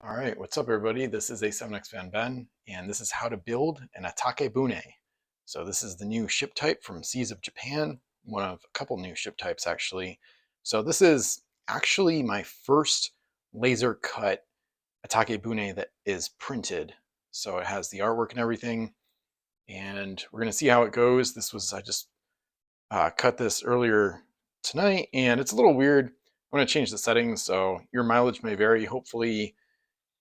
All right, what's up everybody? This is A7X Fan Ben, and this is how to build an Atakebune. So this is the new ship type from Seas of Japan, one of a couple new ship types actually. So this is actually my first laser cut Atakebune that is printed. So it has the artwork and everything, and we're gonna see how it goes. I just cut this earlier tonight, and it's a little weird. I'm gonna change the settings, so your mileage may vary. Hopefully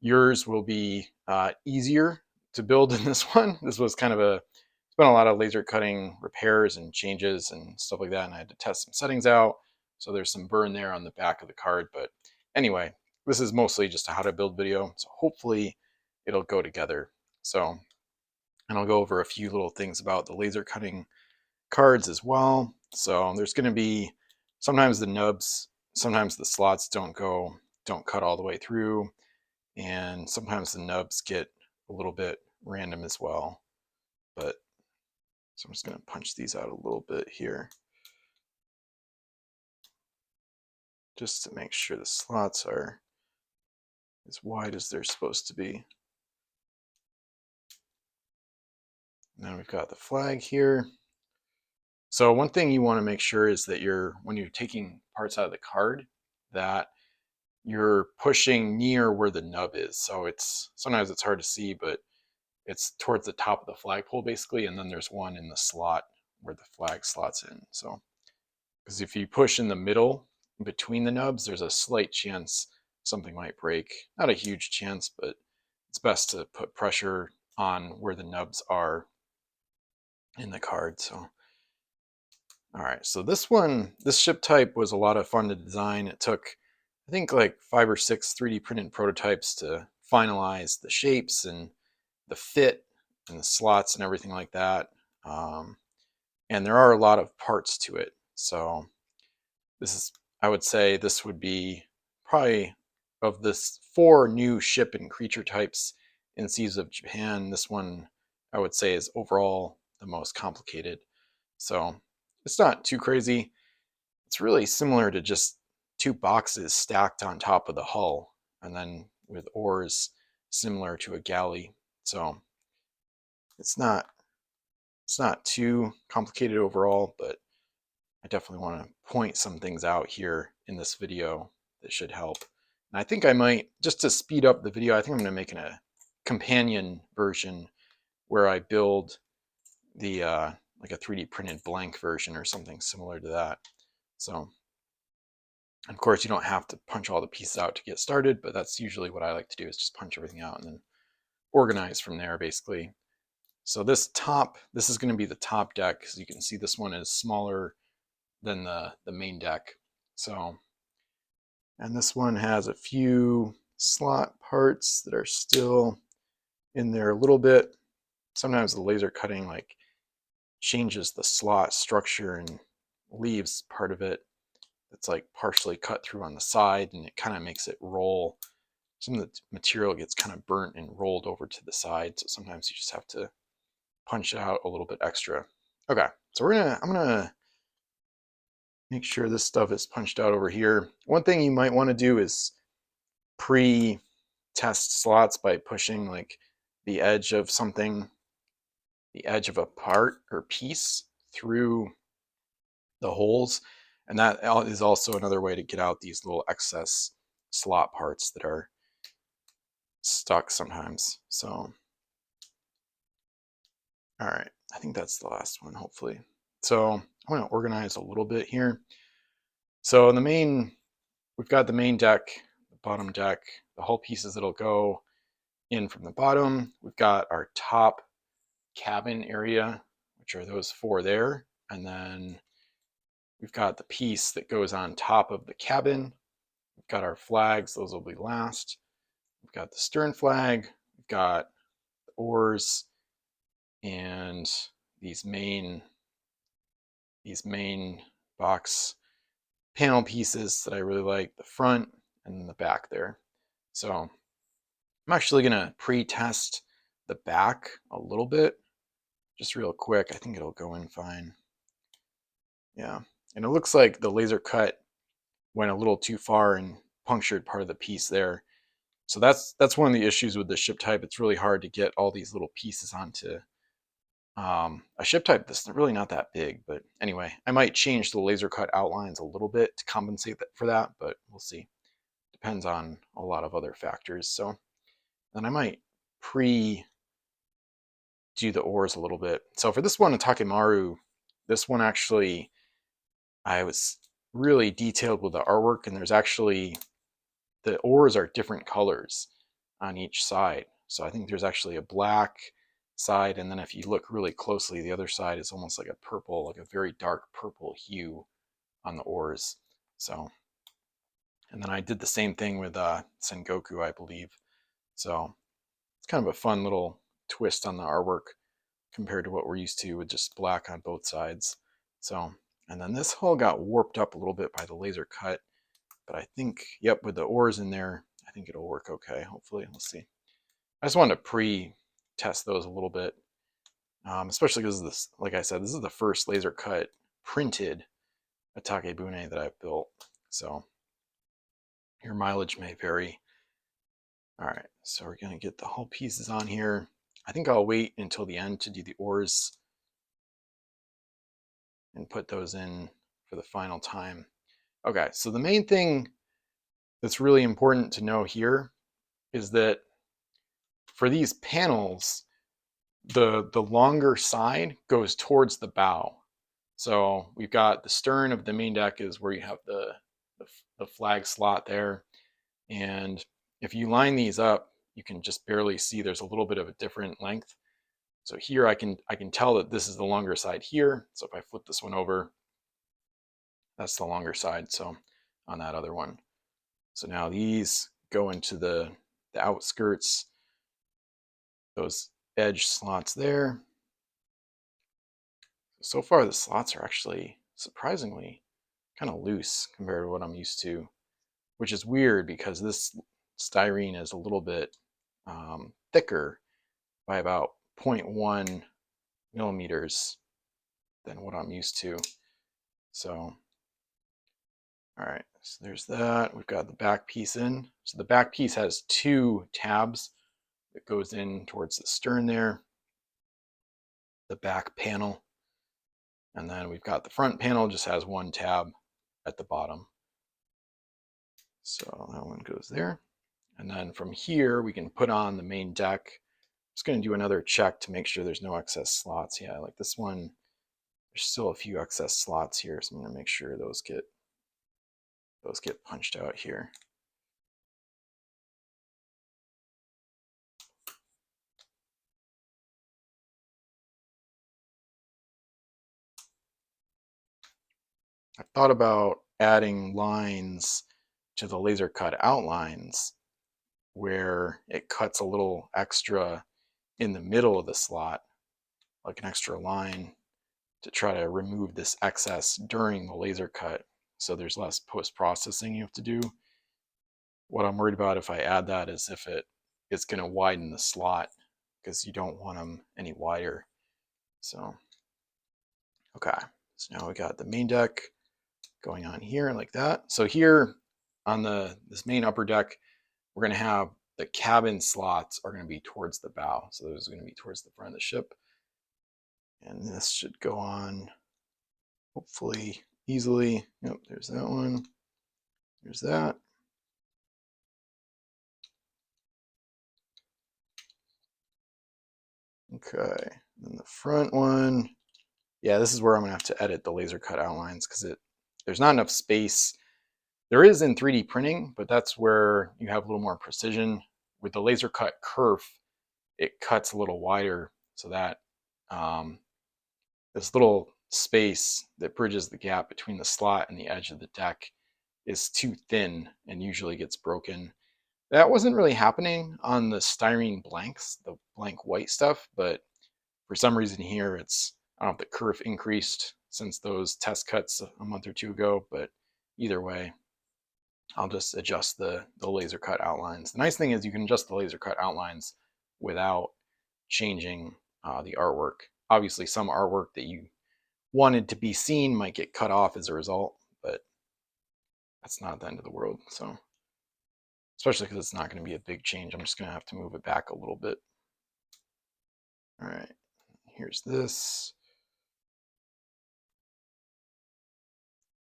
yours will be easier to build than this one. This was kind of it's been a lot of laser cutting repairs and changes and stuff like that, and I had to test some settings out. So there's some burn there on the back of the card. But anyway, this is mostly just a how to build video. So hopefully it'll go together. So, and I'll go over a few little things about the laser cutting cards as well. So there's going to be sometimes the nubs, sometimes the slots don't cut all the way through, and sometimes the nubs get a little bit random as well. But so I'm just going to punch these out a little bit here just to make sure the slots are as wide as they're supposed to be. Now we've got the flag here. So one thing you want to make sure is that when you're taking parts out of the card, that you're pushing near where the nub is. So sometimes it's hard to see, but it's towards the top of the flagpole basically, and then there's one in the slot where the flag slots in. So, because if you push in the middle between the nubs, there's a slight chance something might break. Not a huge chance, but it's best to put pressure on where the nubs are in the card. So, all right, so this ship type was a lot of fun to design. It took, I think, like 5 or 6 3D printed prototypes to finalize the shapes and the fit and the slots and everything like that. And there are a lot of parts to it. So I would say this would be probably, of this 4 new ship and creature types in Seas of Japan, this one I would say is overall the most complicated. So it's not too crazy. It's really similar to just 2 boxes stacked on top of the hull, and then with oars similar to a galley. So it's not too complicated overall, but I definitely want to point some things out here in this video that should help. And I think I might, just to speed up the video, I think I'm going to make a companion version where I build the like a 3D printed blank version or something similar to that. So, of course, you don't have to punch all the pieces out to get started, but that's usually what I like to do, is just punch everything out and then organize from there, basically. So this is going to be the top deck. As you can see, this one is smaller than the main deck. So, and this one has a few slot parts that are still in there a little bit. Sometimes the laser cutting like changes the slot structure and leaves part of it that's like partially cut through on the side, and it kind of makes it roll. Some of the material gets kind of burnt and rolled over to the side, so sometimes you just have to punch it out a little bit extra. Okay, so I'm gonna make sure this stuff is punched out over here. One thing you might want to do is pre-test slots by pushing like the edge of something, the edge of a part or piece through the holes. And that is also another way to get out these little excess slot parts that are stuck sometimes. So, all right, I think that's the last one, hopefully. So I'm going to organize a little bit here. So we've got the main deck, the bottom deck, the hull pieces that'll go in from the bottom. We've got our top cabin area, which are those 4 there. And then we've got the piece that goes on top of the cabin. We've got our flags, those will be last. We've got the stern flag, we've got the oars, and these main box panel pieces that I really like, the front and the back there. So I'm actually gonna pre-test the back a little bit, just real quick. I think it'll go in fine. Yeah, and it looks like the laser cut went a little too far and punctured part of the piece there. So that's one of the issues with the ship type. It's really hard to get all these little pieces onto a ship type that's really not that big. But anyway, I might change the laser cut outlines a little bit to compensate for that, but we'll see. Depends on a lot of other factors. So then I might pre do the oars a little bit. So for this one, Atakemaru, this one actually, I was really detailed with the artwork, and there's actually, the oars are different colors on each side. So I think there's actually a black side, and then if you look really closely, the other side is almost like a purple, like a very dark purple hue on the oars. So, and then I did the same thing with Sengoku, I believe. So it's kind of a fun little twist on the artwork compared to what we're used to with just black on both sides. So, and then this hull got warped up a little bit by the laser cut, but I think, yep, with the oars in there, I think it'll work okay, hopefully. Let's see. I just wanted to pre-test those a little bit, especially because this, like I said, this is the first laser cut printed Atakebune that I've built. So your mileage may vary. All right, so we're gonna get the hull pieces on here. I think I'll wait until the end to do the oars and put those in for the final time. Okay, so the main thing that's really important to know here is that for these panels, the longer side goes towards the bow. So we've got the stern of the main deck is where you have the flag slot there. And if you line these up, you can just barely see there's a little bit of a different length. So here I can tell that this is the longer side here. So if I flip this one over, that's the longer side. So on that other one. So now these go into the outskirts, those edge slots there. So far the slots are actually surprisingly kind of loose compared to what I'm used to, which is weird because this styrene is a little bit thicker by about 0.1 millimeters than what I'm used to. So, all right, so there's that. We've got the back piece in. So the back piece has 2 tabs that goes in towards the stern there, the back panel. And then we've got the front panel just has 1 tab at the bottom. So that one goes there. And then from here, we can put on the main deck. I'm just going to do another check to make sure there's no excess slots. Yeah, like this one, there's still a few excess slots here. So I'm going to make sure those get punched out here. I thought about adding lines to the laser cut outlines where it cuts a little extra in the middle of the slot, like an extra line, to try to remove this excess during the laser cut so there's less post-processing you have to do. What I'm worried about if I add that is if it's going to widen the slot because you don't want them any wider. So, okay, so now we got the main deck going on here like that. So here on this main upper deck, we're going to have the cabin slots are going to be towards the bow. So those are going to be towards the front of the ship. And this should go on hopefully easily. Yep, there's that one. There's that. Okay, and the front one. Yeah, this is where I'm gonna have to edit the laser cut outlines because there's not enough space. There is in 3D printing, but that's where you have a little more precision. With the laser cut kerf, it cuts a little wider so that this little space that bridges the gap between the slot and the edge of the deck is too thin and usually gets broken. That wasn't really happening on the styrene blanks, the blank white stuff, but for some reason here it's, I don't know if the kerf increased since those test cuts a month or 2 ago, but either way, I'll just adjust the laser cut outlines. The nice thing is you can adjust the laser cut outlines without changing the artwork. Obviously some artwork that you wanted to be seen might get cut off as a result, but that's not the end of the world. So especially because it's not going to be a big change. I'm just going to have to move it back a little bit. All right, here's this.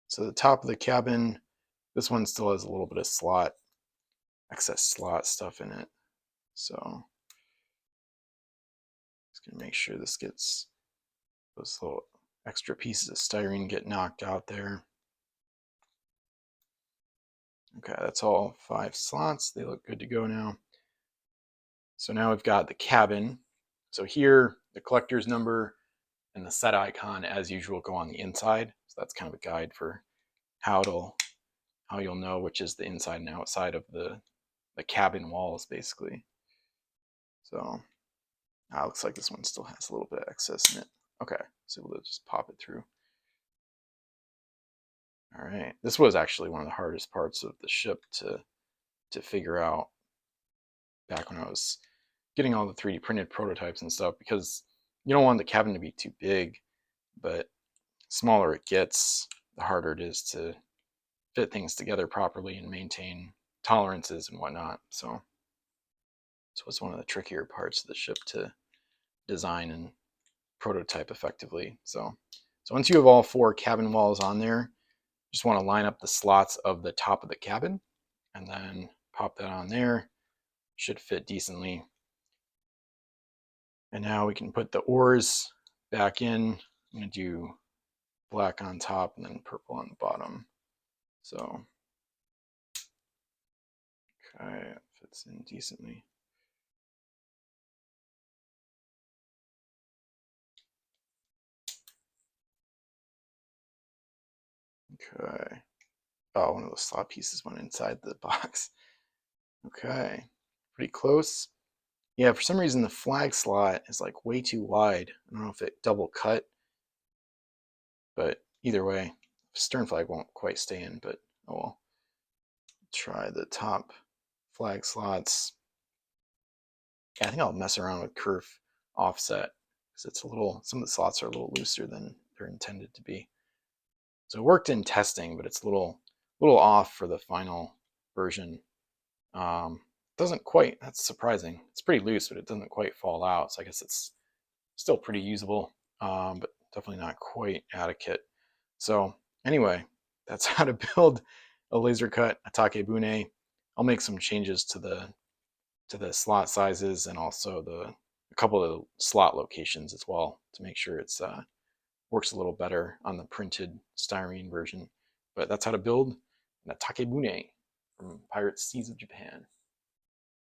So the top of the cabin, this one still has a little bit of excess slot stuff in it. So just gonna make sure this gets, those little extra pieces of styrene get knocked out there. Okay, that's all 5 slots. They look good to go now. So now we've got the cabin. So here, the collector's number and the set icon, as usual, go on the inside. So that's kind of a guide for how you'll know which is the inside and outside of the cabin walls, basically. So looks like this one still has a little bit of excess in it. Okay, so we'll just pop it through. All right, this was actually one of the hardest parts of the ship to figure out back when I was getting all the 3D printed prototypes and stuff, because you don't want the cabin to be too big, but smaller it gets, the harder it is to fit things together properly and maintain tolerances and whatnot. So it's one of the trickier parts of the ship to design and prototype effectively. So once you have all 4 cabin walls on there, you just want to line up the slots of the top of the cabin and then pop that on there. Should fit decently. And now we can put the oars back in. I'm going to do black on top and then purple on the bottom. So, okay, it fits in decently. Okay. Oh, one of those slot pieces went inside the box. Okay, pretty close. Yeah, for some reason the flag slot is like way too wide. I don't know if it double cut, but either way, stern flag won't quite stay in, but oh well. Try the top flag slots. Yeah, I think I'll mess around with curve offset because it's a little, some of the slots are a little looser than they're intended to be. So it worked in testing, but it's a little off for the final version. Doesn't quite, that's surprising. It's pretty loose, but it doesn't quite fall out. So I guess it's still pretty usable, but definitely not quite adequate. So anyway, that's how to build a laser cut Atakebune. I'll make some changes to the slot sizes and also a couple of slot locations as well to make sure it's works a little better on the printed styrene version. But that's how to build an Atakebune from Pirates Seas of Japan.